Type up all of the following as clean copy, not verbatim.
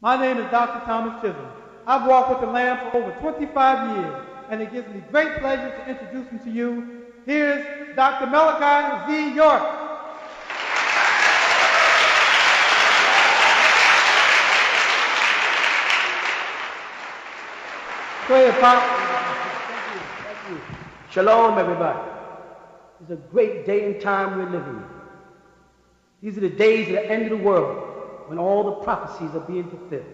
My name is Dr. Thomas Chisholm. I've walked with the Lamb for over 25 years, and it gives me great pleasure to introduce him to you. Here's Dr. Malachi Z. York. Go ahead, Pop. Thank you. Shalom, everybody. It's a great day and time we're living in. These are the days of the end of the world when all the prophecies are being fulfilled.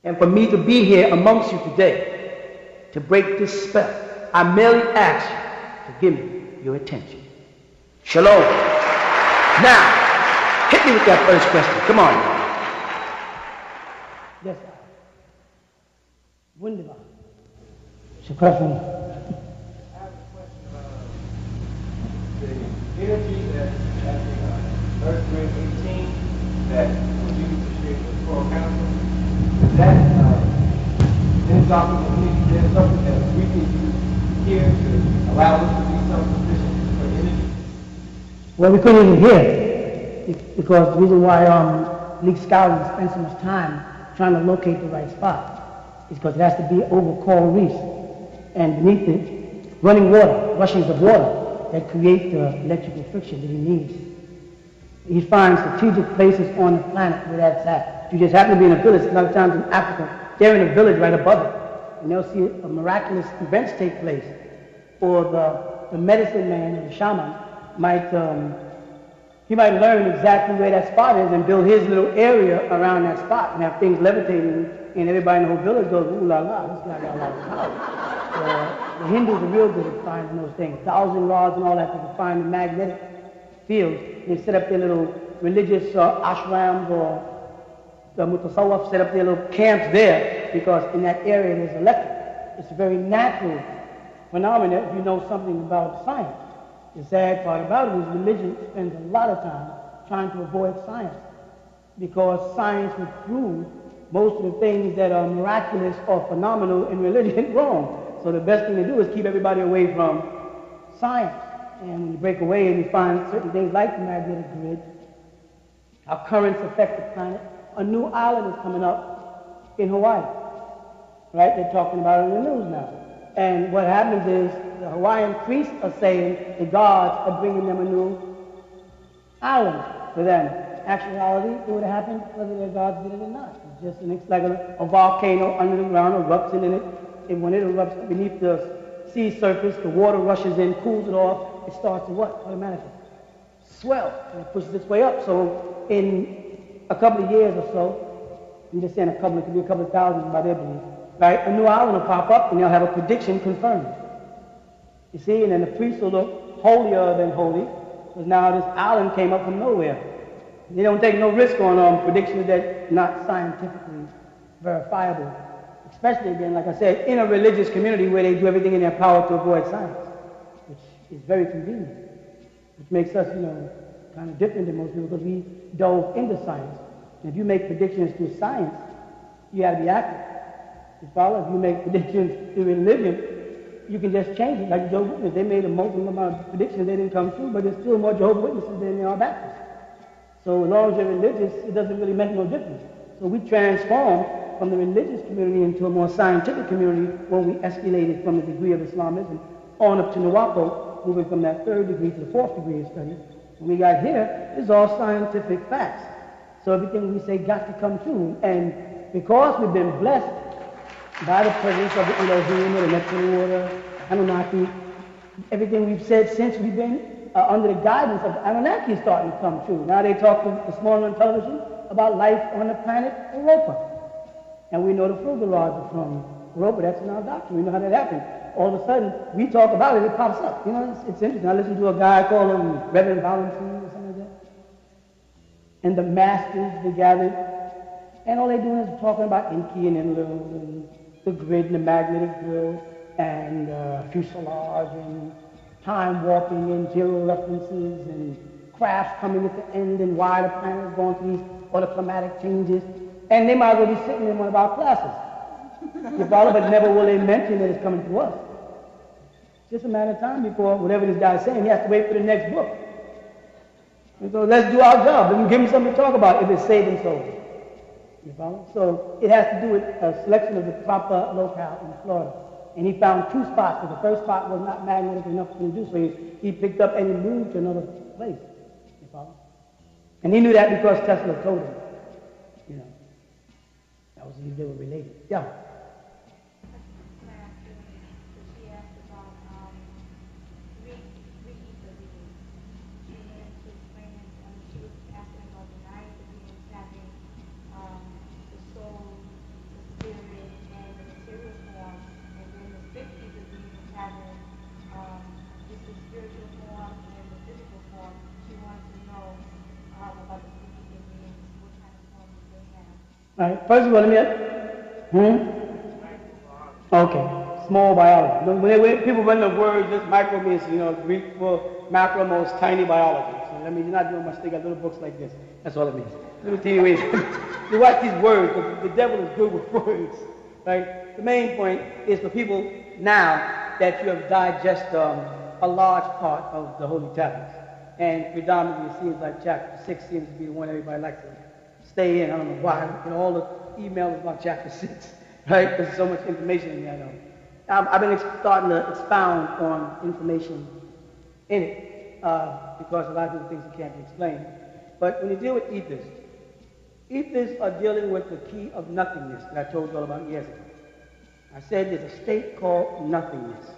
And for me to be here amongst you today to break this spell, I merely ask you to give me your attention. Shalom. Now, hit me with that first question. Come on. Yes, sir. Wunderbar. Suppression. I have a question about the energy that's at the Earth Grid 18 that was used to shape the Coral Council. Is that there's something that we can use here to allow us to be self-sufficient for energy? Well, we couldn't even hear it because the reason why League Scouting spends so much time trying to locate the right spot is because it has to be over coral reefs, and beneath it, running water, rushings of water that create the electrical friction that he needs. He finds strategic places on the planet where that's at. If you just happen to be in a village, a lot of times in Africa, they're in a village right above it, and they'll see a miraculous events take place, or the medicine man or the shaman might learn exactly where that spot is and build his little area around that spot and have things levitating, and everybody in the whole village goes, ooh la la, this guy got a lot of power. The Hindus are real good at finding those things. 1,000 rods and all that, they can find the magnetic fields. They set up their little religious ashrams, or the mutasawwaf set up their little camps there because in that area there's electric. It's a very natural phenomenon if you know something about science. The sad part about it is religion spends a lot of time trying to avoid science because science would prove most of the things that are miraculous or phenomenal in religion wrong. So the best thing to do is keep everybody away from science. And when you break away and you find certain things like the magnetic grid, how currents affect the planet, a new island is coming up in Hawaii. Right? They're talking about it in the news now. And what happens is the Hawaiian priests are saying the gods are bringing them a new island for them. Actuality, it would have happened whether their gods did it or not. It's just it's like a volcano under the ground erupts in it. And when it erupts beneath the sea surface, the water rushes in, cools it off. It starts to what? Automatically swell, and it pushes its way up. So in a couple of years or so, I'm just saying a couple, it could be a couple of thousand by their belief, right? A new island will pop up, and they'll have a prediction confirmed. You see, and then the priests will look holier than holy, because now this island came up from nowhere. They don't take no risk on predictions that are not scientifically verifiable. Especially, again, like I said, in a religious community where they do everything in their power to avoid science, which is very convenient, which makes us, kind of different than most people because we dove into science. And if you make predictions through science, you got to be accurate. You follow? If you make predictions through religion, you can just change it. Like Jehovah's Witnesses, they made a multiple amount of predictions, they didn't come true, but there's still more Jehovah's Witnesses than there are Baptists. So as long as you're religious, it doesn't really make no difference. So we transformed from the religious community into a more scientific community when we escalated from the degree of Islamism on up to Nawapo, moving from that 3rd degree to the 4th degree of study. When we got here, it's all scientific facts. So everything we say got to come true. And because we've been blessed by the presence of the Elohim, the Neptune water, Anunnaki, everything we've said since we've been under the guidance of the Anunnaki is starting to come true. Now they talk this morning on television about life on the planet Europa. And we know the frugal rods are from Europa. That's in our doctrine. We know how that happened. All of a sudden, we talk about it, it pops up. It's interesting. I listened to a guy called Reverend Valentine or something like that. And the masters, they gathered. And all they're doing is talking about Enki and Enlil and the grid and the magnetic grid and fuselage and time warping and zero references and crafts coming at the end and why the planet is going through these autoclimatic changes. And they might as well be sitting in one of our classes. You follow? But never will they mention that it's coming to us. It's just a matter of time before whatever this guy's saying, he has to wait for the next book. And so let's do our job. Let's give him something to talk about if it's saving souls. You follow? So it has to do with a selection of the proper locale in Florida. And he found two spots, because the first spot was not magnetic enough for him to do, so he picked up and he moved to another place. You follow? And he knew that because Tesla told him. You know, that was, they were related. Yeah. All right, first of all, let me Okay, small biology. When people run the words, just micro means, Greek for macro means tiny biology. So that means you're not doing much. They got little books like this. That's all it means. Little teeny ways. You watch these words, because the devil is good with words, right? The main point is for people now that you have digested a large part of the Holy Tablets. And predominantly it seems like chapter 6 seems to be the one everybody likes to stay in. I don't know why. All the emails about chapter 6, right? There's so much information in there. I've been starting to expound on information in it because a lot of people think it can't be explained. But when you deal with ethers, ethers are dealing with the key of nothingness that I told you all about years ago. I said there's a state called nothingness.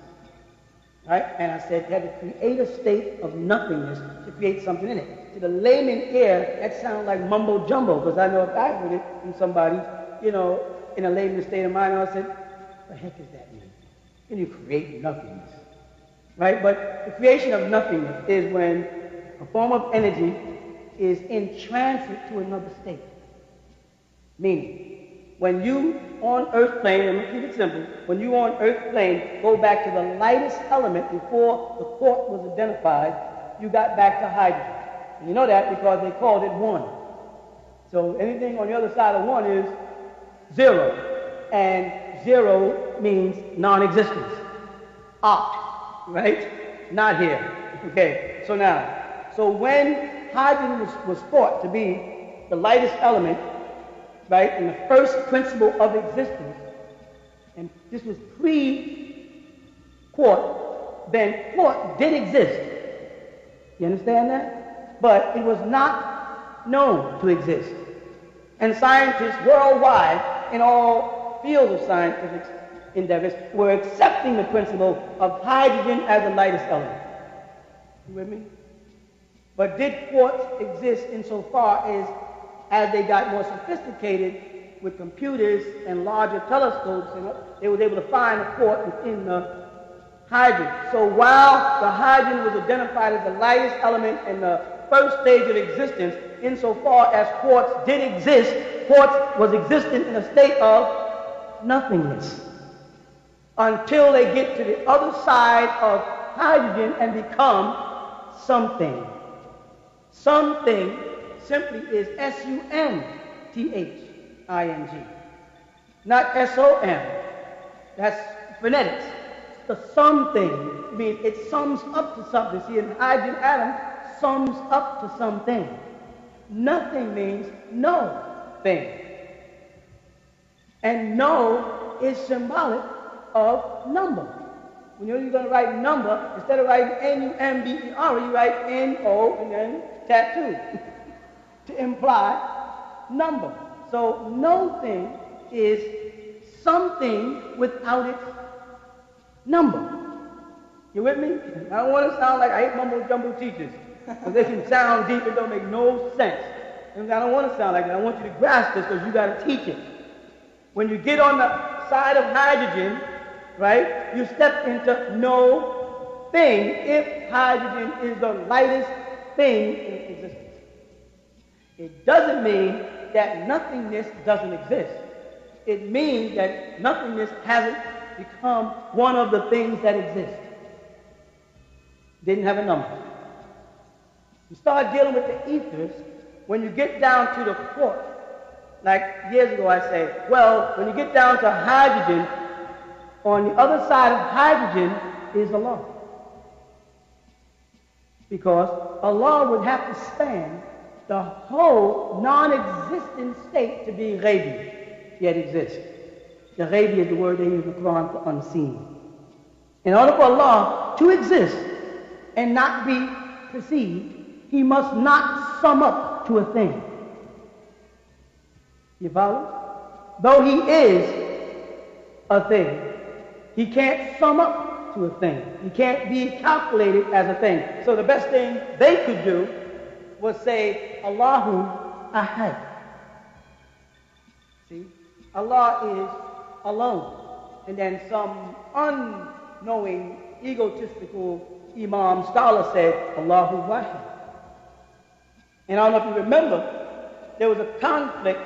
Right? And I said you had to create a state of nothingness to create something in it. To the layman ear, that sounds like mumbo jumbo, because I know if I heard it from somebody, in a layman state of mind, I said, what the heck does that mean? Can you create nothingness? Right? But the creation of nothingness is when a form of energy is in transit to another state. Meaning, when you on earth plane, and let's keep it simple, when you on earth plane go back to the lightest element before the quark was identified, you got back to hydrogen. And you know that because they called it 1. So anything on the other side of 1 is 0. And 0 means non-existence. Opt, right? Not here. Okay, so when hydrogen was thought to be the lightest element, right, and the first principle of existence, and this was pre-quark, then quark did exist. You understand that? But it was not known to exist. And scientists worldwide, in all fields of scientific endeavors, were accepting the principle of hydrogen as the lightest element. You with me? But did quartz exist insofar as they got more sophisticated with computers and larger telescopes, and they were able to find the quartz within the hydrogen. So while the hydrogen was identified as the lightest element in the first stage of existence, insofar as quartz did exist, quartz was existent in a state of nothingness until they get to the other side of hydrogen and become something. Something simply is S-U-M-T-H-I-N-G, not S-O-M. That's phonetics. The something means it sums up to something. See, an hydrogen atom sums up to something. Nothing means no thing. And no is symbolic of number. When you're going to write number, instead of writing N-U-M-B-E-R, you write N-O and then tattoo to imply number. So no thing is something without its number. You with me? I don't want to sound like I hate mumbo jumbo teachers, because they can sound deep and don't make no sense. And I don't want to sound like that. I want you to grasp this because you got to teach it. When you get on the side of hydrogen, right, you step into no thing if hydrogen is the lightest thing in existence. It doesn't mean that nothingness doesn't exist. It means that nothingness hasn't become one of the things that exist. Didn't have a number. You start dealing with the ethers when you get down to the quark. Like years ago I say, well, when you get down to hydrogen, on the other side of hydrogen is Allah. Because Allah would have to span the whole non-existent state to be ghaibi, yet exists. The ghaibi is the word they use in the Quran for unseen. In order for Allah to exist and not be perceived, he must not sum up to a thing. You follow? Though he is a thing, he can't sum up to a thing. He can't be calculated as a thing. So the best thing they could do was say, Allahu Ahad. See? Allah is alone. And then some unknowing, egotistical Imam scholar said, Allahu Wahid. And I don't know if you remember, there was a conflict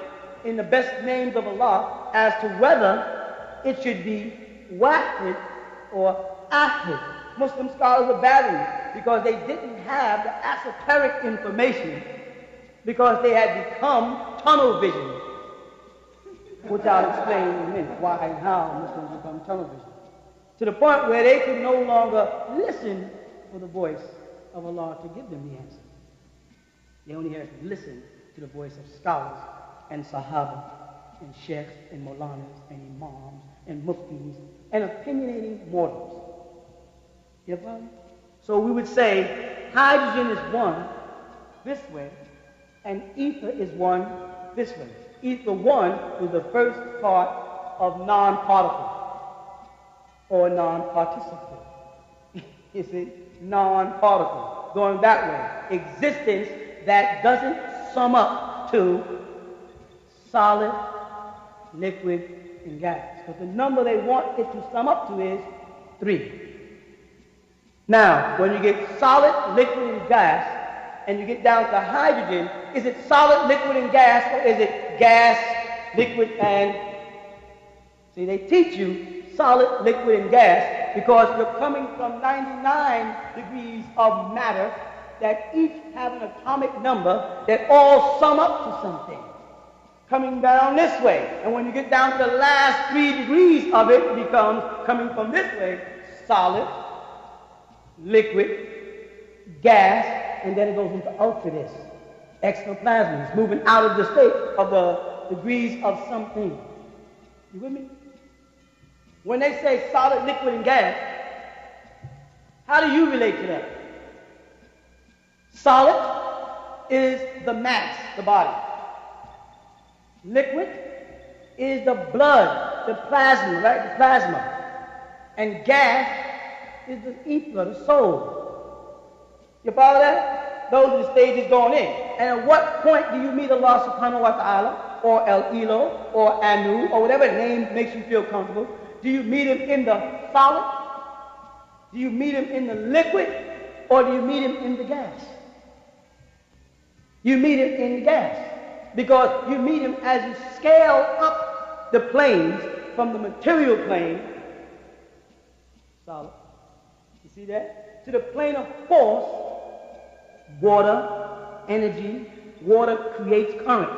in the best names of Allah as to whether it should be Wahid or Ahid. Muslim scholars were battling because they didn't have the esoteric information, because they had become tunnel vision, which I'll explain in a minute why and how Muslims become tunnel vision, to the point where they could no longer listen for the voice of Allah to give them the answer. They only had to listen to the voice of scholars and Sahaba and Sheikhs and Molanas and Imams and Muftis and opinionating mortals. You follow? So we would say hydrogen is one this way and ether is one this way. Ether one is the first part of non-particle or non-participle. You see? Non-particle. Going that way. Existence that doesn't sum up to solid, liquid, and gas. But the number they want it to sum up to is 3. Now, when you get solid, liquid, and gas, and you get down to hydrogen, is it solid, liquid, and gas, or is it gas, liquid, and... See, they teach you solid, liquid, and gas because you're coming from 99 degrees of matter that each have an atomic number that all sum up to something. Coming down this way. And when you get down to the last 3 degrees of it, it becomes, coming from this way, solid, liquid, gas, and then it goes into ultra-this, exoplasm. It's moving out of the state of the degrees of something. You with me? When they say solid, liquid, and gas, how do you relate to that? Solid is the mass, the body. Liquid is the blood, the plasma, right? The plasma. And gas is the ether, the soul. You follow that? Those are the stages going in. And at what point do you meet Allah subhanahu wa ta'ala, or El Elo, or Anu, or whatever name makes you feel comfortable? Do you meet him in the solid? Do you meet him in the liquid? Or do you meet him in the gas? You meet him in the gas. Because you meet him as you scale up the planes from the material plane, solid, you see that? To the plane of force, water, energy, water creates current.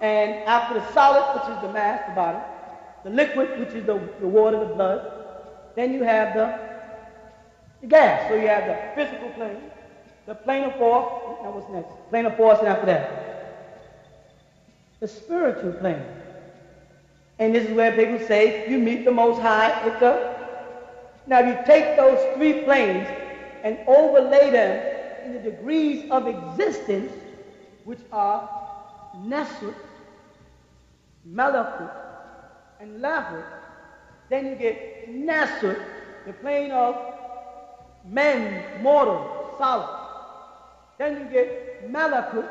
And after the solid, which is the mass, the body, the liquid, which is the water, the blood, then you have the gas. So you have the physical plane, the plane of force, now what's next? Plane of force, and after that, the spiritual plane. And this is where people say you meet the Most High at the... Now if you take those 3 planes and overlay them in the degrees of existence, which are Nasut, Malakut, and Lahut, then you get Nasut, the plane of men, mortal, solid. Then you get Malakut,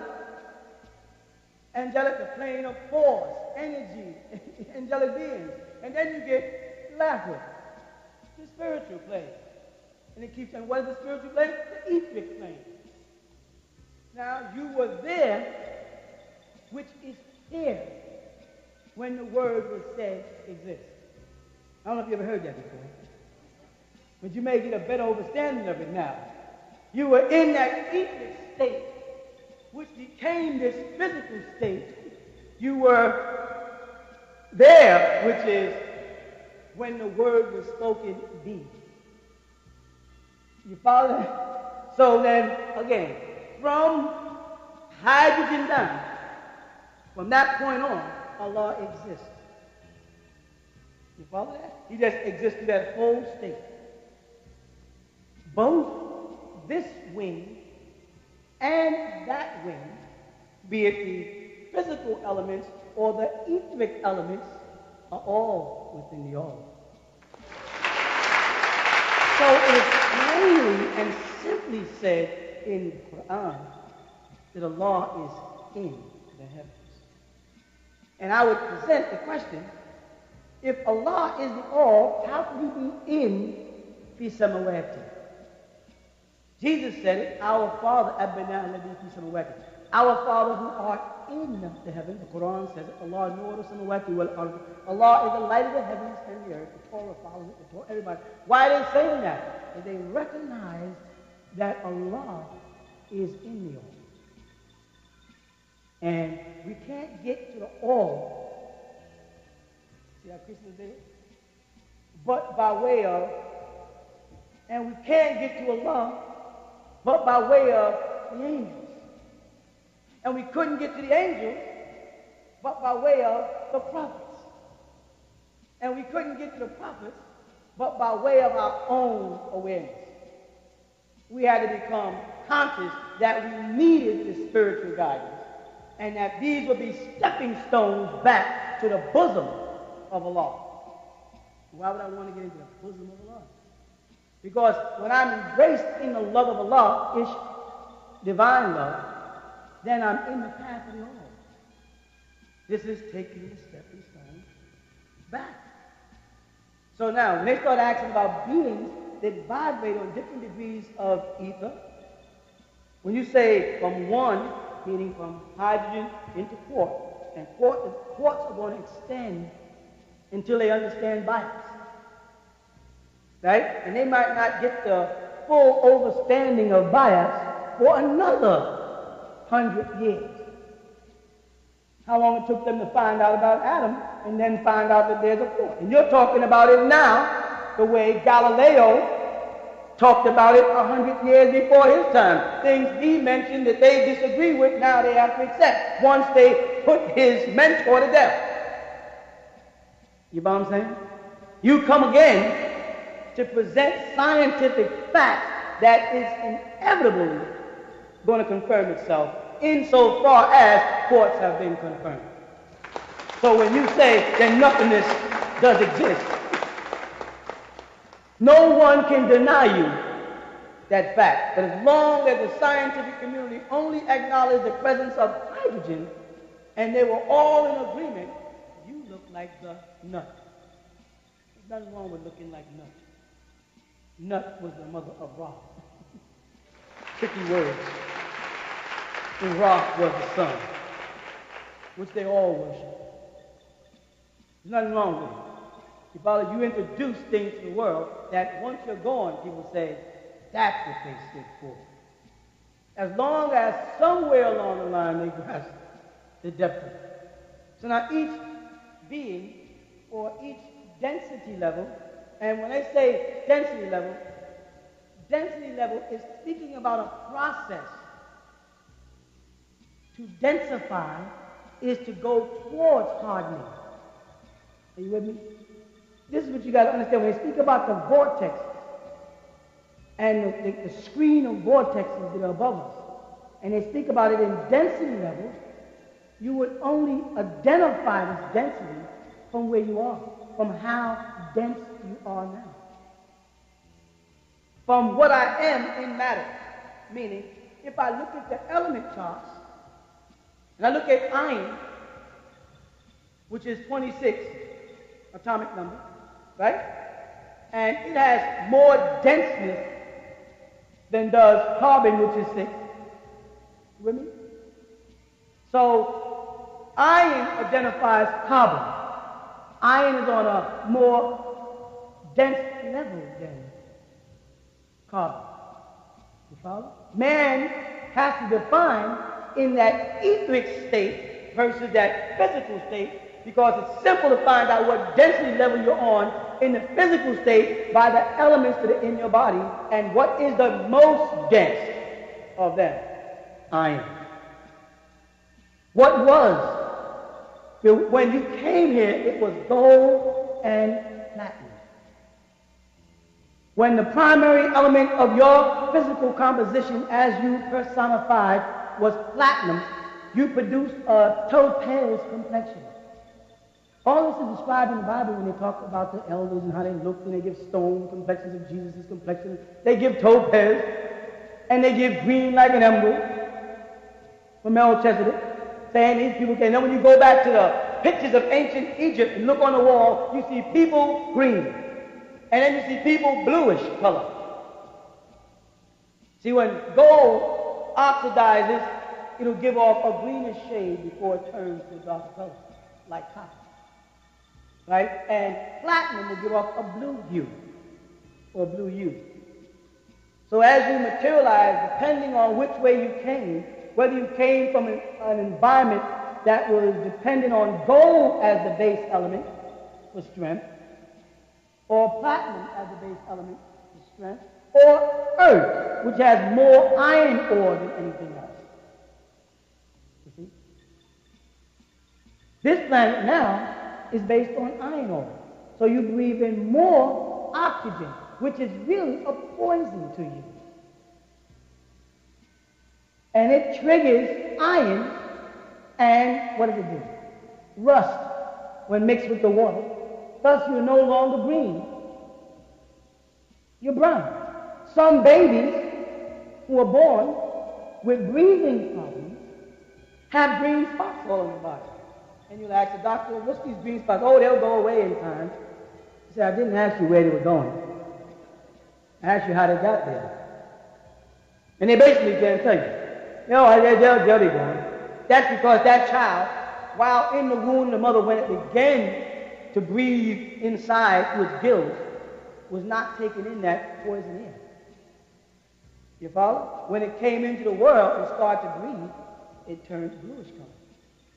angelic, the plane of force, energy, angelic beings. And then you get Lahut, the spiritual plane. And it keeps saying, what is the spiritual plane? The etheric plane. Now, you were there, which is here, when the word was said exists. I don't know if you ever heard that before, but you may get a better understanding of it now. You were in that etheric state, which became this physical state. You were there, which is when the word was spoken, be. You follow that? So then, again, from hydrogen down, from that point on, Allah exists. You follow that? He just exists through that whole state. Both this wing and that wing, be it the physical elements or the etheric elements, are all within the all. So it is plainly and simply said in the Quran that Allah is in the heavens. And I would present the question, if Allah is the all, how can he be in fi samawati? Jesus said it, our Father, Abana alladhi fi samawati. Our Father who art in the heavens. The Quran says it, Allah nur samawati wal ard. Allah is the light of the heavens and the earth. The Torah follows it, the Torah, everybody. Why are they saying that? Because they recognize that Allah is in the all. And we can't get to the all. See how Christians did it? But by way of, and we can't get to Allah, but by way of the angels. And we couldn't get to the angels, but by way of the prophets. And we couldn't get to the prophets, but by way of our own awareness. We had to become conscious that we needed the spiritual guidance, and that these would be stepping stones back to the bosom of Allah. Why would I want to get into the bosom of Allah? Because when I'm embraced in the love of Allah, ish, divine love, then I'm in the path of the all. This is taking the stepping stone back. So now, when they start asking about beings that vibrate on different degrees of ether, when you say from one, meaning from hydrogen into quartz, and quartz are going to extend until they understand bias. Right? And they might not get the full understanding of bias for another 100 years. How long it took them to find out about Adam and then find out that there's a quartz. And you're talking about it now the way Galileo talked about it 100 years before his time. Things he mentioned that they disagree with, now they have to accept once they put his mentor to death. You know what I'm saying? You come again to present scientific fact that is inevitably going to confirm itself insofar as quartz have been confirmed. So when you say that nothingness does exist, no one can deny you that fact. But as long as the scientific community only acknowledged the presence of hydrogen and they were all in agreement, you look like the nut. There's nothing wrong with looking like nut. Nut was the mother of Ra. Tricky words. And Ra was the sun, which they all worship. There's nothing wrong with it. You follow, you introduce things to the world that once you're gone, people say, that's what they stood for. As long as somewhere along the line they grasp the depth of it. So now each being, or each density level, and when I say density level is speaking about a process. To densify is to go towards hardening. Are you with me? This is what you got to understand. When they speak about the vortex and the screen of vortexes that are above us, and they speak about it in density levels, you would only identify this density from where you are, from how dense you are now. From what I am in matter. Meaning, if I look at the element charts, and I look at iron, which is 26 atomic number, right? And it has more denseness than does carbon, which is 6. You with me? So, iron identifies carbon. Iron is on a more dense level than carbon. You follow? Man has to define in that etheric state versus that physical state, because it's simple to find out what density level you're on in the physical state by the elements that are in your body, and what is the most dense of them? Iron. What was? When you came here, it was gold and platinum. When the primary element of your physical composition as you personified was platinum, you produced a topaz complexion. All this is described in the Bible when they talk about the elders and how they looked, and they give stone complexions of Jesus' complexion. They give topaz, and they give green like an emerald from Melchizedek, saying these people can. And then when you go back to the pictures of ancient Egypt and look on the wall, you see people green, and then you see people bluish color. See, when gold oxidizes, it'll give off a greenish shade before it turns to a darker color, like copper. Right? And platinum will give off a blue hue, or blue hue. So as you materialize, depending on which way you came, whether you came from an environment that was dependent on gold as the base element for strength, or platinum as the base element for strength, or earth, which has more iron ore than anything else. You see? This planet now is based on iron ore. So you breathe in more oxygen, which is really a poison to you. And it triggers iron, and what does it do? Rust when mixed with the water. Thus, you're no longer green. You're brown. Some babies who are born with breathing problems have green spots all in their body. And you'll ask the doctor, what's these green spots? Oh, they'll go away in time. He said, I didn't ask you where they were going. I asked you how they got there. And they basically can't tell you. They're going. That's because that child, while in the womb of the mother, when it began to breathe inside through its gills, was not taking in that poison air. You follow? When it came into the world and started to breathe, it turned bluish color.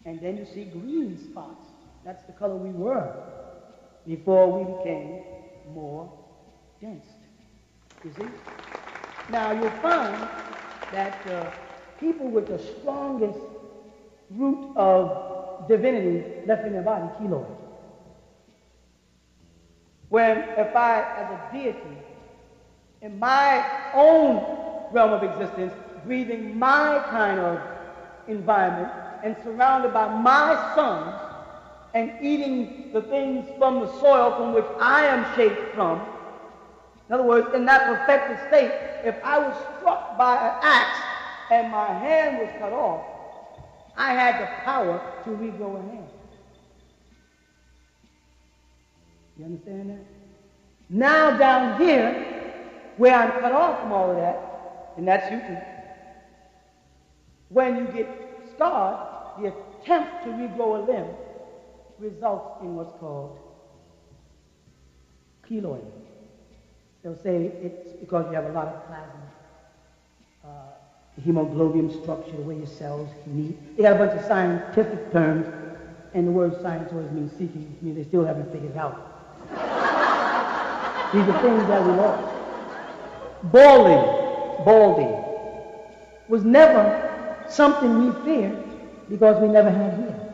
And then you see green spots. That's the color we were before we became more dense. You see? Now you'll find that people with the strongest root of divinity left in their body, keloid. When if I, as a deity, in my own realm of existence, breathing my kind of environment, and surrounded by my sons, and eating the things from the soil from which I am shaped from. In other words, in that perfected state, if I was struck by an axe and my hand was cut off, I had the power to regrow a hand. You understand that? Now down here, where I'm cut off from all of that, and that's you too, when you get scarred, the attempt to regrow a limb results in what's called keloid. They'll say it's because you have a lot of plasma, the hemoglobin structure, the way your cells meet. They got a bunch of scientific terms, and the word science always means seeking, which means they still haven't figured it out. These are things that we lost. Balding was never something we feared because we never had hair.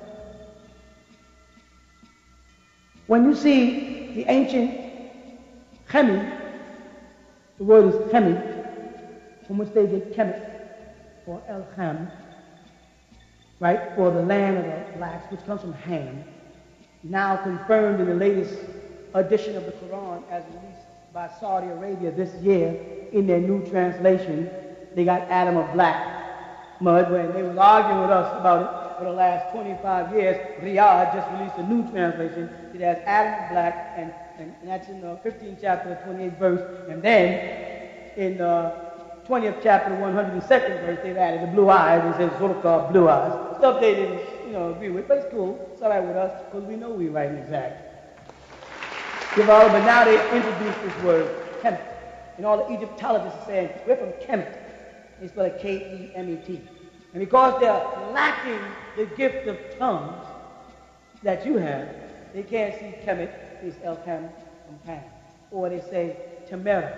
When you see the ancient Chemi, the word is Chemi, from which they get Kemet, or El-Ham, right, for the land of the blacks, which comes from Ham, now confirmed in the latest edition of the Quran as released by Saudi Arabia this year in their new translation. They got Adam of black mud, when they was arguing with us about it for the last 25 years. Riyadh just released a new translation. It has Adam of black, and that's in the 15th chapter, 28th verse, and then in the 20th chapter, 102nd verse, they've added the blue eyes. They say Zulqa, blue eyes. Stuff they didn't, agree with, but it's cool. It's all right with us because we know we right and exact. But now they introduced this word, Kemet. And all the Egyptologists are saying, we're from Kemet. They spell it K-E-M-E-T. And because they're lacking the gift of tongues that you have, they can't see Kemet, it's El-Kam from Pam. Or they say Temera.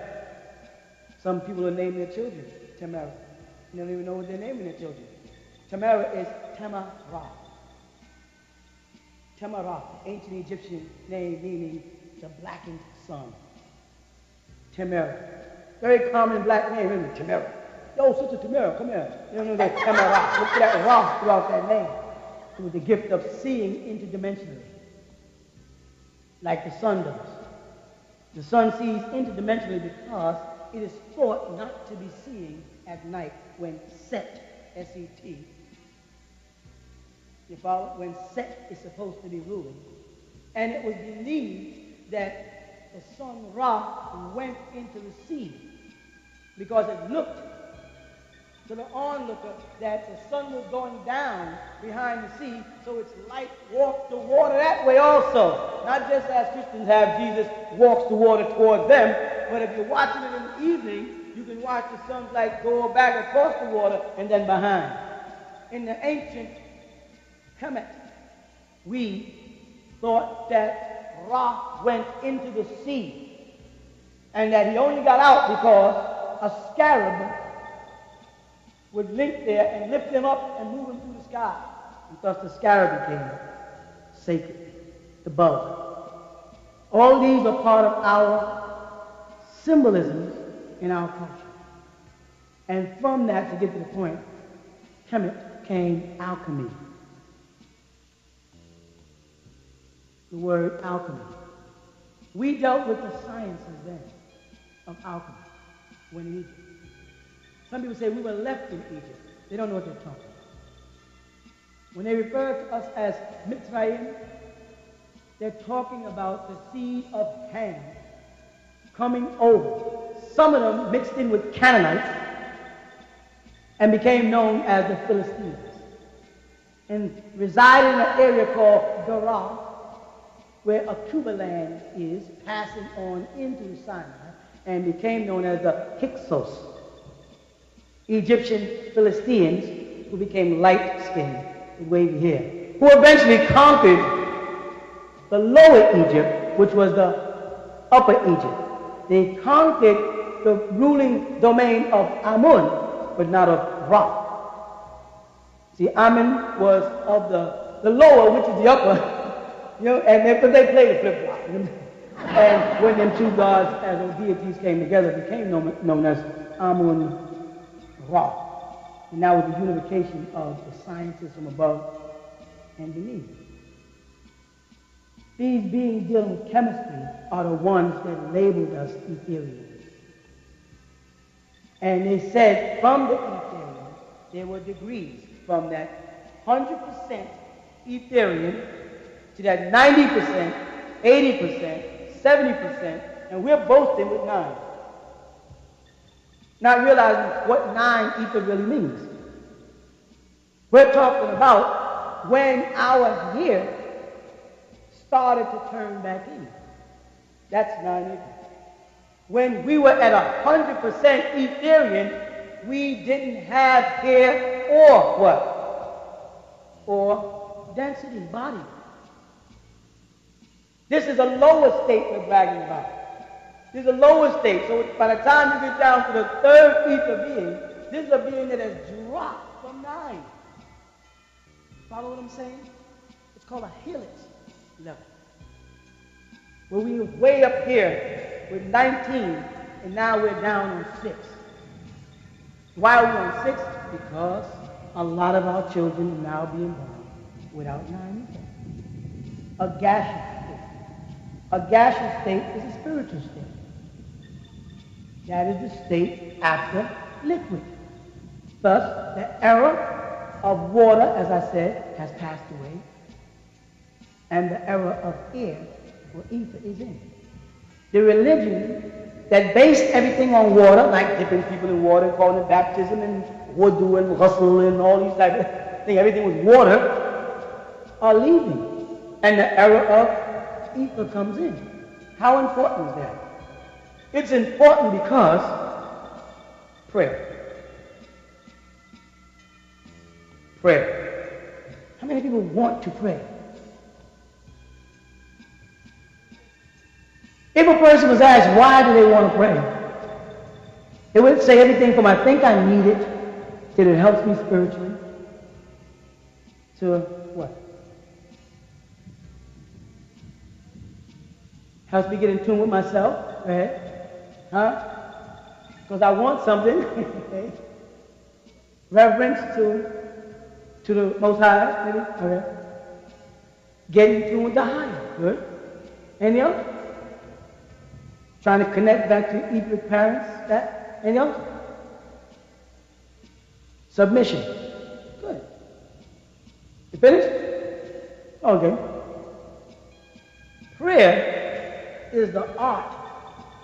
Some people are naming their children Temera. They don't even know what they're naming their children. Tamara is Tamarah. Tamarah, ancient Egyptian name meaning the blackened sun. Tamara. Very common black name, isn't it? Tamara. Yo, Sister Tamara, come here. You don't know that Tamarah. Look for that Ra throughout that name. It was the gift of seeing interdimensionally, like the sun does. The sun sees interdimensionally because it is thought not to be seeing at night when Set, S-E-T. You follow? When Set is supposed to be ruling. And it was believed that the sun Ra went into the sea because it looked to the onlooker that the sun was going down behind the sea, so its light walked the water that way also. Not just as Christians have Jesus walks the water towards them, but if you're watching it in the evening, you can watch the sun's light go back across the water and then behind. In the ancient Kemet, we thought that Ra went into the sea and that he only got out because a scarab would link there and lift him up and move him through the sky. And thus the scarab became sacred, the bug. All these are part of our symbolisms in our culture. And from that, to get to the point, Kemet came alchemy. The word alchemy. We dealt with the sciences then of alchemy when in Egypt. Some people say we were left in Egypt. They don't know what they're talking about. When they refer to us as Mitzrayim, they're talking about the seed of Ham coming over. Some of them mixed in with Canaanites and became known as the Philistines and resided in an area called Gerar, where Akuba land is, passing on into Sinai, and became known as the Hyksos. Egyptian Philistines who became light-skinned with wavy hair, who eventually conquered the lower Egypt, which was the upper Egypt. They conquered the ruling domain of Amun, but not of Ra. See, Amun was of the lower, which is the upper, but they played the flip-flop. And when them two gods, as those deities came together, became known as Amun Ra. And now with the unification of the sciences from above and beneath. These beings dealing with chemistry are the ones that labeled us Etherians. And they said from the Etherians, there were degrees from that 100% Etherian to that 90%, 80%, 70%, and we're boasting with 9. Not realizing what 9 ether really means. We're talking about when our here started to turn back in. That's 9 ether. When we were at 100% Etherian, we didn't have hair or what? Or density, body. This is a lower state we're bragging about. This is a lower state. So by the time you get down to the 3rd ether being, this is a being that has dropped from 9. Follow what I'm saying? It's called a helix level. Where we were way up here with 19, and now we're down on 6. Why are we on 6? Because a lot of our children are now being born without 9 ether. A gaseous state. A gaseous state is a spiritual state. That is the state after liquid. Thus, the era of water, as I said, has passed away. And the era of air, or ether, is in. The religion that based everything on water, like dipping people in water, calling it baptism, and wudu, and ghusl, and all these types of things, everything was water, are leaving. And the era of ether comes in. How important is that? It's important because prayer. Prayer. How many people want to pray? If a person was asked why do they want to pray, they would say everything from I think I need it, till it helps me spiritually, to what? Helps me get in tune with myself. Go ahead. Huh? Because I want something. Reverence to the Most High, maybe. Okay. Get in tune with the higher. Good. Any else? Trying to connect back to eat with parents. That. Any else? Submission. Good. You finished? Okay. Prayer is the art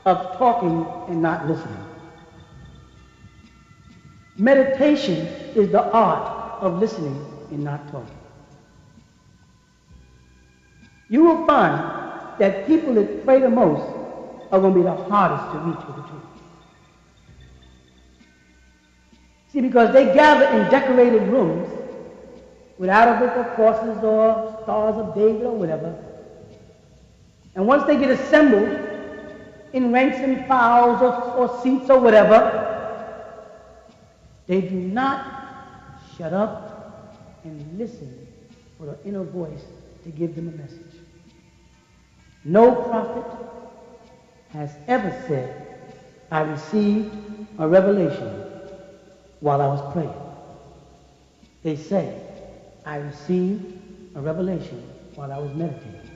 of talking and not listening. Meditation is the art of listening and not talking. You will find that people that pray the most are going to be the hardest to reach with the truth. See, because they gather in decorated rooms with Arabic crosses or stars of David or whatever. And once they get assembled in ranks and files or seats or whatever, they do not shut up and listen for the inner voice to give them a message. No prophet has ever said, I received a revelation while I was praying. They say, I received a revelation while I was meditating.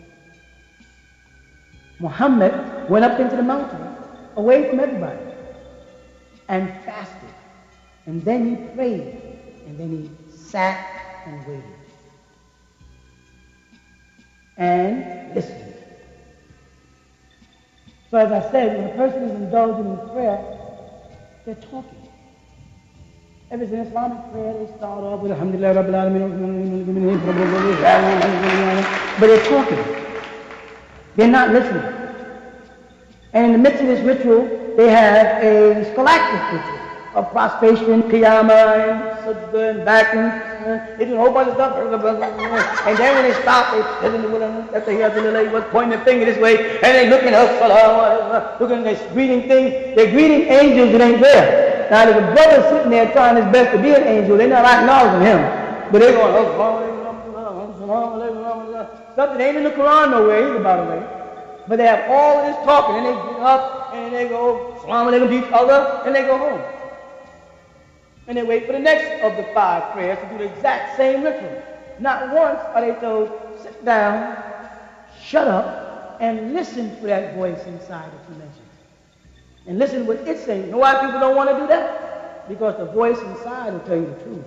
Muhammad went up into the mountain, away from everybody, and fasted. And then he prayed, and then he sat and waited. And listened. So as I said, when a person is indulging in prayer, they're talking. Ever since Islamic prayer, they start off with Alhamdulillah Rabbil Alameen, but they're talking. They're not listening. And in the midst of this ritual, they have a scholastic ritual of prostration, qiyamah, and sajda, and back, and they do a whole bunch of stuff. And then when they stop, they was pointing the finger this way, and they looking up, looking, they're greeting things. They're greeting angels that ain't there. Now there's a brother sitting there trying his best to be an angel. They're not acknowledging him, but they're going, something ain't in the Quran nowhere either, by the way. But they have all of this talking, and they get up, and they go, Salaam alaikum to each other, and they go home. And they wait for the next of the 5 prayers to do the exact same ritual. Not once are they told, sit down, shut up, and listen for that voice inside that you mentioned. And listen to what it's saying. You know why people don't want to do that? Because the voice inside will tell you the truth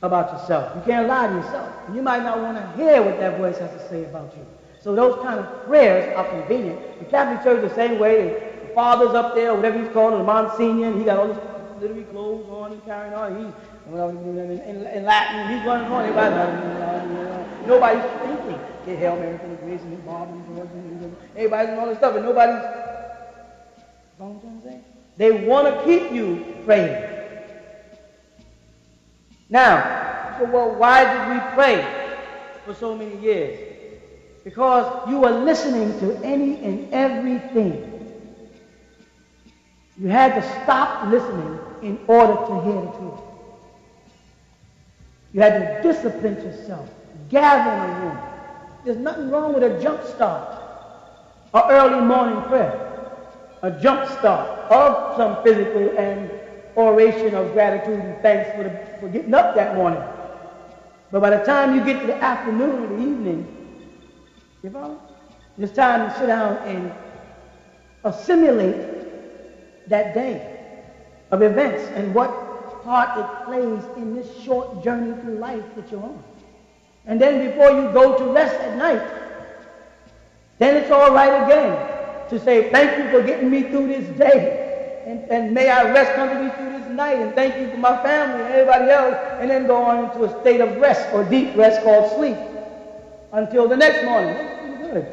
about yourself. You can't lie to yourself. And you might not want to hear what that voice has to say about you. So those kind of prayers are convenient. The Catholic Church is the same way. The father's up there, or whatever he's called, the Monsignor, and he got all this literary clothes on and carrying on. He's in Latin, he's running on. Nobody's thinking. They Hail Mary for the grace and his Bob and everybody's doing all this stuff, and nobody's. You know what I'm saying? They want to keep you praying. Now, so well, why did we pray for so many years? Because you were listening to any and everything. You had to stop listening in order to hear the truth. You had to discipline yourself, gather in a room. There's nothing wrong with a jump start, an early morning prayer, a jump start of some physical and oration of gratitude and thanks for getting up that morning. But by the time you get to the afternoon or the evening, you follow? It's time to sit down and assimilate that day of events and what part it plays in this short journey through life that you're on. And then before you go to rest at night, then it's all right again to say, thank you for getting me through this day. And may I rest comfortably through this night. And thank you for my family and everybody else. And then go on into a state of rest or deep rest called sleep until the next morning. That's pretty good.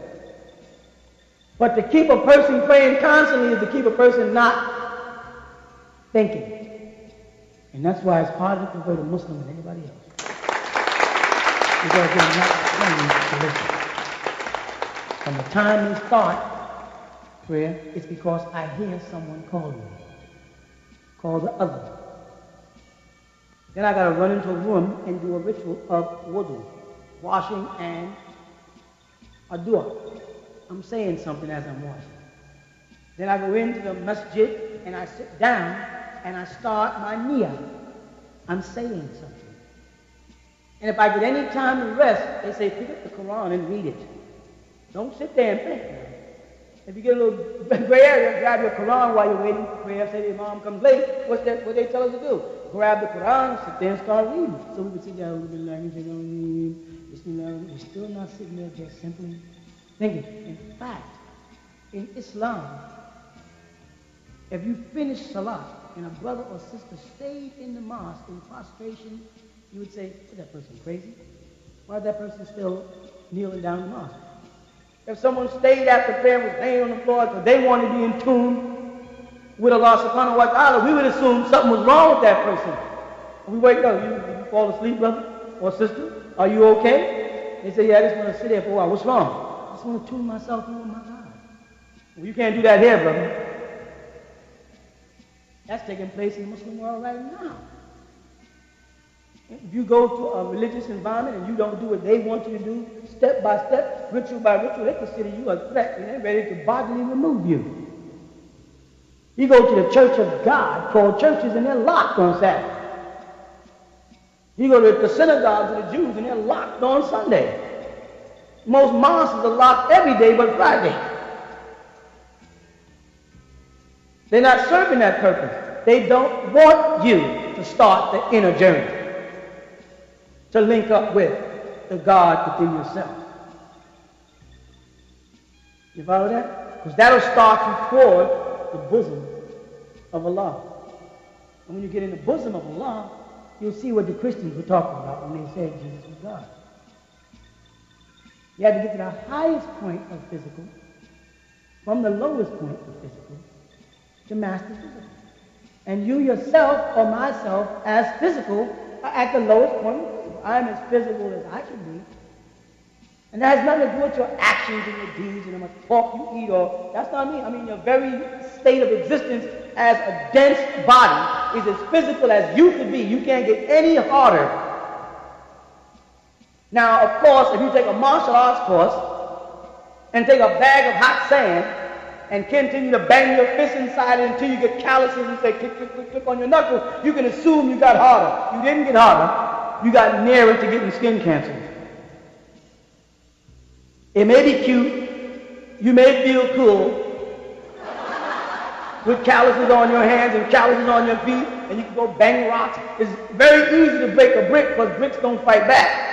But to keep a person praying constantly is to keep a person not thinking. And that's why it's harder to convert a Muslim than anybody else. Because they're not trained to listen. From the time they start prayer, it's because I hear someone call me. Call the other. Then I got to run into a room and do a ritual of wudu, washing and adua. I'm saying something as I'm washing. Then I go into the masjid and I sit down and I start my niyyah. I'm saying something. And if I get any time to rest, they say pick up the Quran and read it. Don't sit there and think. If you get a little gray area, grab your Quran while you're waiting for prayer. Say the Imam comes late. What they tell us to do? Grab the Quran, sit there and start reading. So we would sit down, we're still not sitting there just simply thinking. In fact, in Islam, if you finish salah and a brother or sister stayed in the mosque in prostration, you would say, is that person crazy? Why is that person still kneeling down in the mosque? If someone stayed after prayer and was laying on the floor because they wanted to be in tune with Allah subhanahu wa ta'ala, we would assume something was wrong with that person. And we wake up, you fall asleep, brother or sister? Are you okay? They say, yeah, I just want to sit there for a while. What's wrong? I just want to tune myself in with my God. Well, you can't do that here, brother. That's taking place in the Muslim world right now. If you go to a religious environment and you don't do what they want you to do, step by step, ritual by ritual, they consider you a threat and they're ready to bodily remove you. You go to the Church of God, called churches, and they're locked on Sabbath. You go to the synagogues of the Jews and they're locked on Sunday. Most mosques are locked every day but Friday. They're not serving that purpose. They don't want you to start the inner journey, to link up with the God within yourself. You follow that? Because that'll start you toward the bosom of Allah. And when you get in the bosom of Allah, you'll see what the Christians were talking about when they said Jesus was God. You had to get to the highest point of physical, from the lowest point of physical, to master physical. And you yourself or myself as physical are at the lowest point of physical. I'm as physical as I can be. And that has nothing to do with your actions and your deeds and how much pork you eat, or that's not me. I mean, your very state of existence as a dense body is as physical as you could be. You can't get any harder. Now, of course, if you take a martial arts course and take a bag of hot sand and continue to bang your fist inside it until you get calluses and say click, click, click, click on your knuckle, you can assume you got harder. You didn't get harder. You got nearer to getting skin cancer. It may be cute. You may feel cool with calluses on your hands and calluses on your feet, and you can go bang rocks. It's very easy to break a brick because bricks don't fight back.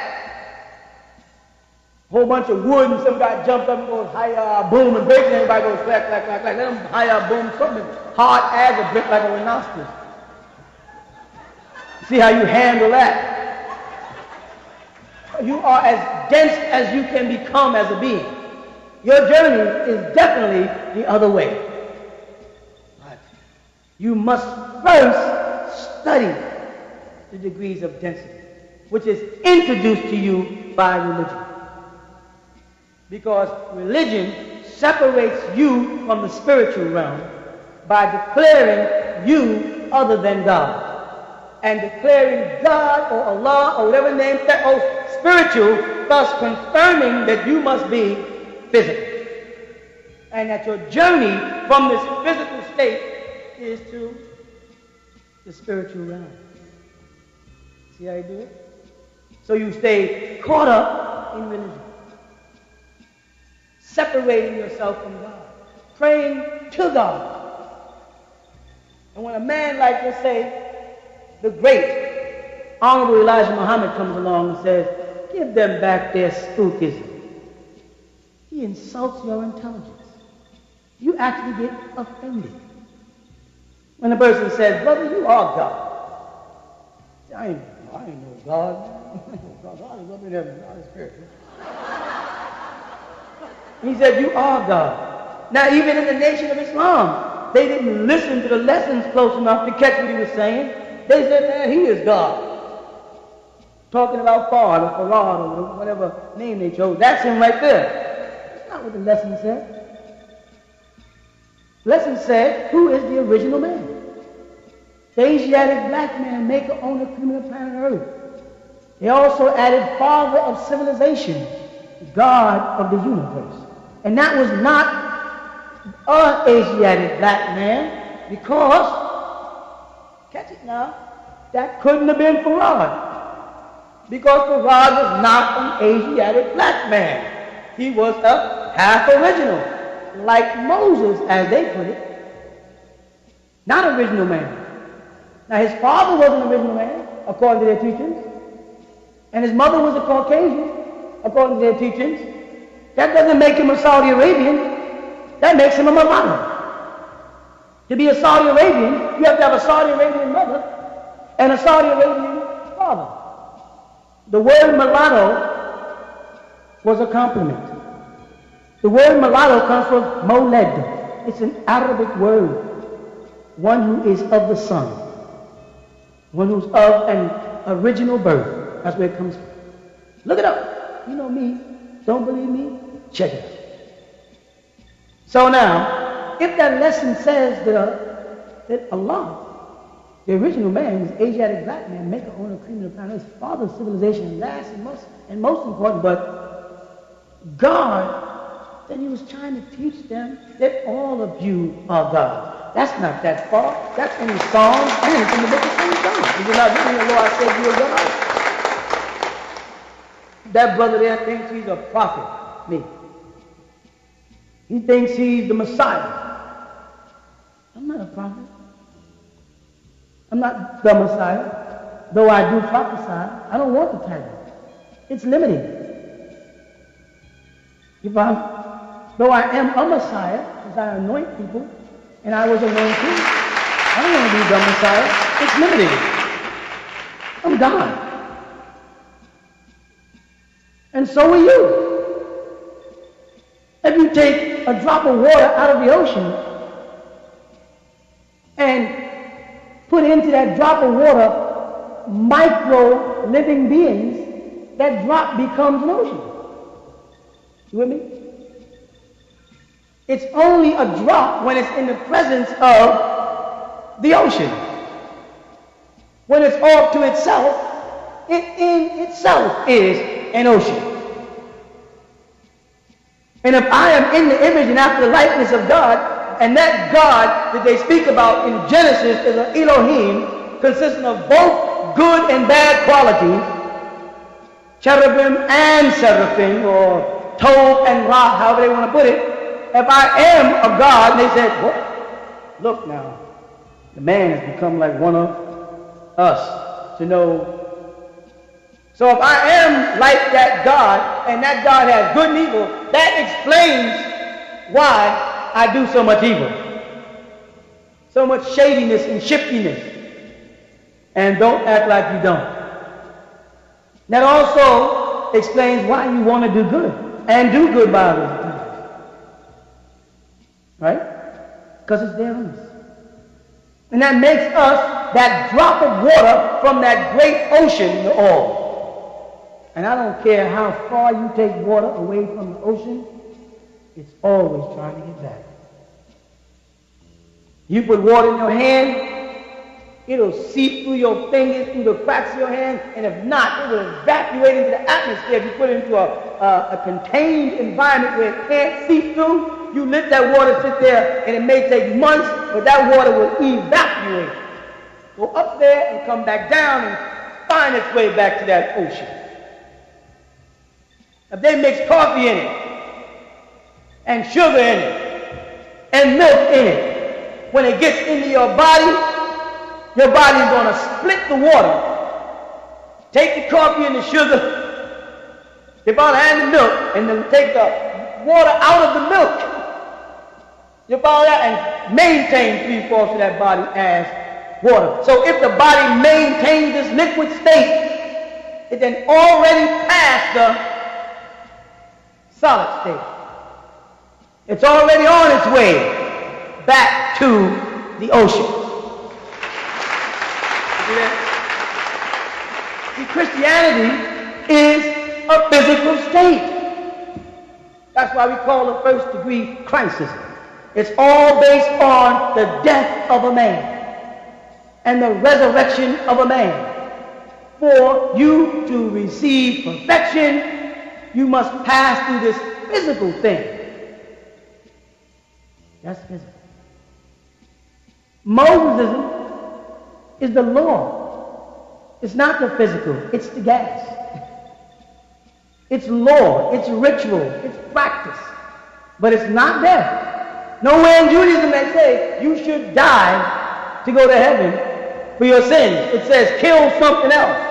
A whole bunch of wood and some guy jumped up and goes hi-ya, boom, and breaks, and everybody goes clack, clack, clack, clack. Let them hi-ya, boom, something hard as a brick like a rhinoceros. See how you handle that. You are as dense as you can become as a being. Your journey is definitely the other way. But you must first study the degrees of density, which is introduced to you by religion. Because religion separates you from the spiritual realm by declaring you other than God. And declaring God or Allah or whatever name that spiritual, thus confirming that you must be physical. And that your journey from this physical state is to the spiritual realm. See how you do it? So you stay caught up in religion, separating yourself from God, praying to God. And when a man like this say, the great Honorable Elijah Muhammad comes along and says, give them back their spookism. He insults your intelligence. You actually get offended. When a person says, brother, you are God. I ain't no God. God is up in heaven. God is spiritual. He said, you are God. Now, even in the Nation of Islam, they didn't listen to the lessons close enough to catch what he was saying. They said, man, he is God. Talking about Fard or Farad or whatever name they chose. That's him right there. That's not what the lesson said. The lesson said, who is the original man? The Asiatic black man, maker, owner, criminal planet Earth. They also added father of civilization, God of the universe. And that was not an Asiatic black man, because, catch it now, that couldn't have been Farad. Because Farad was not an Asiatic black man. He was a half original, like Moses, as they put it. Not an original man. Now his father was an original man, according to their teachings, and his mother was a Caucasian, according to their teachings. That doesn't make him a Saudi Arabian. That makes him a mulatto. To be a Saudi Arabian, you have to have a Saudi Arabian mother and a Saudi Arabian father. The word mulatto was a compliment. The word mulatto comes from moled. It's an Arabic word. One who is of the sun. One who's of an original birth. That's where it comes from. Look it up. You know me. Don't believe me? Check it out. So now, if that lesson says that Allah, the original man, is Asiatic black man, maker, owner, creator of the planet, father of civilization, last and most important, but God, then he was trying to teach them that all of you are God. That's not that far. That's in the Psalms and it's in the book of St. John. If you're not reading the law, I said you are God. That brother there thinks he's a prophet. Me. He thinks he's the Messiah. I'm not a prophet. I'm not the Messiah. Though I do prophesy, I don't want the title. It's limiting. Though I am a Messiah, because I anoint people, and I was anointed, I don't want to be the Messiah. It's limiting. I'm God. And so are you. If you take a drop of water out of the ocean and put into that drop of water micro living beings, that drop becomes an ocean. You with me? It's only a drop when it's in the presence of the ocean. When it's all to itself, it in itself is an ocean. And if I am in the image and after the likeness of God, and that God that they speak about in Genesis is an Elohim, consisting of both good and bad qualities, cherubim and seraphim, or Tov and Ra, however they want to put it. If I am of God, and they said, well, look now, the man has become like one of us to know. So if I am like that God, and that God has good and evil, that explains why I do so much evil. So much shadiness and shiftiness. And don't act like you don't. That also explains why you want to do good, and do good by others. Right? Because it's there on us. And that makes us that drop of water from that great ocean, the all. And I don't care how far you take water away from the ocean, it's always trying to get back. You put water in your hand, it'll seep through your fingers, through the cracks of your hand, and if not, it will evaporate into the atmosphere. If you put it into a contained environment where it can't seep through, you let that water sit there, and it may take months, but that water will evaporate. Go up there and come back down and find its way back to that ocean. If they mix coffee in it, and sugar in it, and milk in it, when it gets into your body's going to split the water. Take the coffee and the sugar, and the milk, and then take the water out of the milk. And maintain 3/4 of that body as water. So if the body maintains this liquid state, it then already passed the solid state. It's already on its way back to the ocean. See, Christianity is a physical state. That's why we call the first degree Christism. It's all based on the death of a man. and the resurrection of a man. For you to receive perfection, you must pass through this physical thing. That's physical. Mosesism is the law. It's not the physical, it's the gas. It's law, it's ritual, it's practice. But it's not death. Nowhere in Judaism they say you should die to go to heaven for your sins. It says kill something else.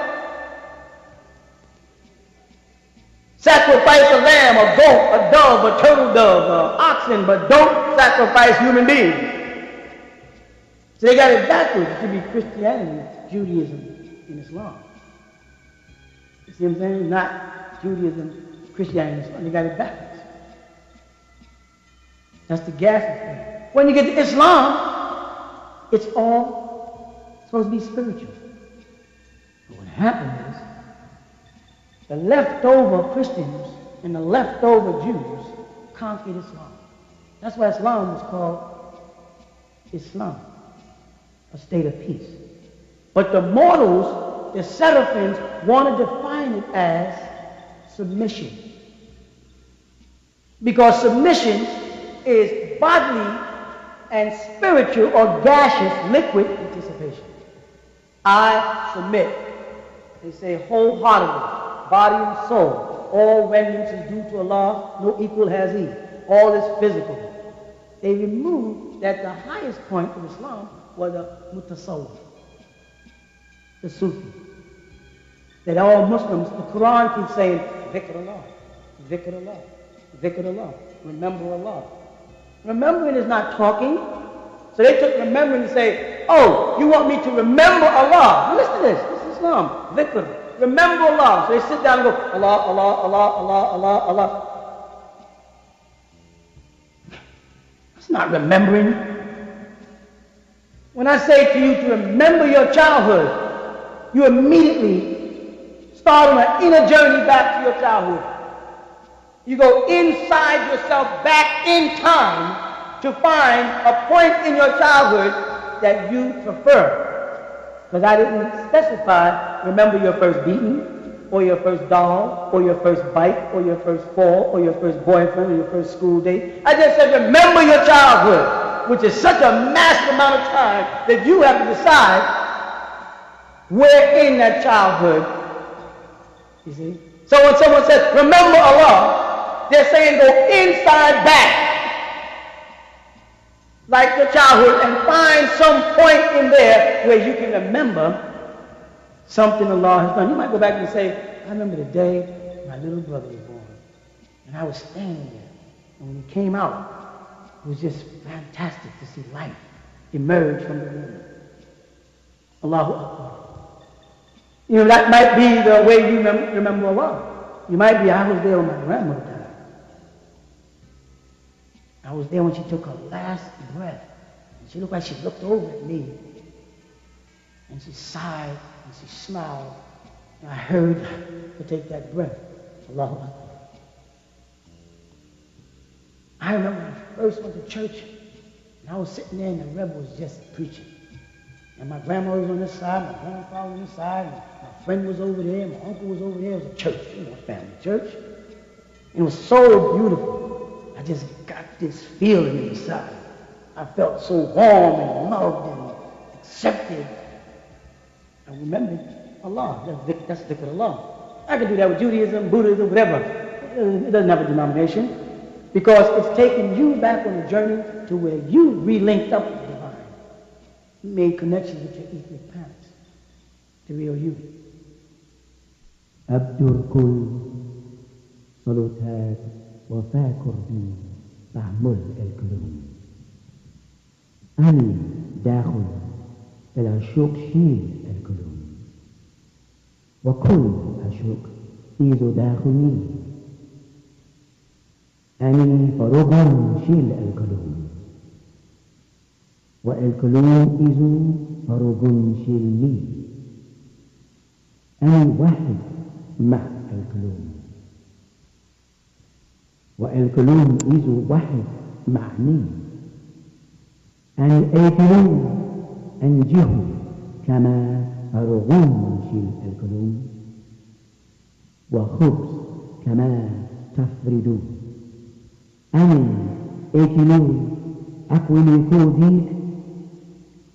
Sacrifice a lamb, a goat, a dove, a turtle dove, an oxen, but don't sacrifice human beings. So they got it backwards. It should be Christianity, Judaism, and Islam. You see what I'm saying? Not Judaism, Christianity, and Islam. They got it backwards. That's the gas thing. When you get to Islam, it's all supposed to be spiritual. But what happened is, the leftover Christians and the leftover Jews conquered Islam. That's why Islam was called Islam, a state of peace. But the mortals, the seraphims, want to define it as submission. Because submission is bodily and spiritual or gaseous liquid anticipation. I submit. They say wholeheartedly. Body and soul, all vengeance is due to Allah, no equal has he. All is physical. They removed that the highest point of Islam was the mutasawwif, the Sufi. That all Muslims, the Quran keeps saying, dhikr Allah, dhikr Allah, dhikr Allah, remember Allah. Remembering is not talking. So they took remembering to say, oh, you want me to remember Allah? Now listen to this. This is Islam. Dhikr. Remember Allah. So they sit down and go, Allah, Allah, Allah, Allah, Allah, Allah. That's not remembering. When I say to you to remember your childhood, you immediately start on an inner journey back to your childhood. You go inside yourself back in time to find a point in your childhood that you prefer. Because I didn't specify, remember your first beating, or your first doll, or your first bite, or your first fall, or your first boyfriend, or your first school date. I just said remember your childhood, which is such a massive amount of time that you have to decide where in that childhood. You see? So when someone says, remember Allah, they're saying go inside back, like your childhood, and find some point in there where you can remember something Allah has done. You might go back and say, I remember the day my little brother was born, and I was standing there, and when he came out, it was just fantastic to see life emerge from the womb. Allahu Akbar. You know, that might be the way you remember Allah. You might be, I was there when my grandmother died. I was there when she took her last breath. And she looked like she looked over at me. And she sighed and she smiled. And I heard her take that breath. Allahu Akbar. I remember when I first went to church, and I was sitting there and the Rebbe was just preaching. And my grandmother was on this side, my grandfather was on this side, and my friend was over there, my uncle was over there. It was a church, you know, a family church. And it was so beautiful. I just got this feeling inside. I felt so warm and loved and accepted. I remembered Allah. That's dhikr Allah. I can do that with Judaism, Buddhism, whatever. It doesn't have a denomination. Because it's taking you back on a journey to where you re-linked up with the divine. You made connections with your ethnic parents. The real you. أبدركل صلوتات وفاكر بي بعمل الكلام أنا داخل العشوق شيل الكلام وكل عشوق إذا داخلي أنا فروغ شيل الكلام والكلام إذا فروغ شيل مي أنا واحد مع الكلام والكلام إذا واحد معني أن الكلام أنجه كما أرغنشل الكلوم وخبز كما تفردون أنا أكلون أكوين كوديك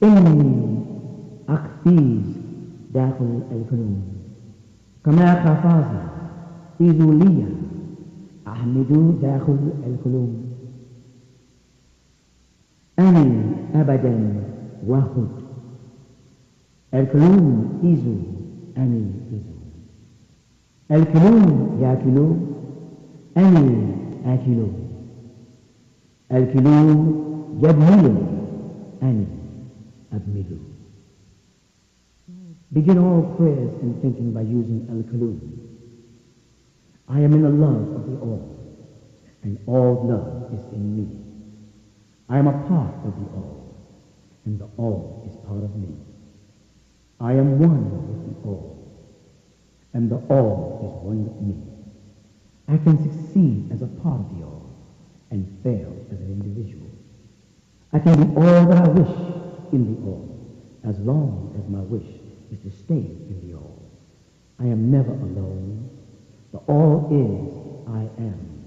إني أخفيز داخل الكلوم كما خفاز إذولية أحمد داخل الكلوم أنا أبدا واخد الكلوم إيزو أني إيزو الكلوم يأكلو أني آكلو الكلوم يبملو أني أبملو. Begin all prayers and thinking by using al-Kalum. I am in the love of the all, and all love is in me. I am a part of the all, and the all is part of me. I am one with the all, and the all is one with me. I can succeed as a part of the all, and fail as an individual. I can be all that I wish in the all, as long as my wish is to stay in the all. I am never alone. The all is, I am.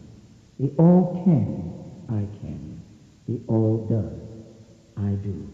The all can, I can. The all does, I do.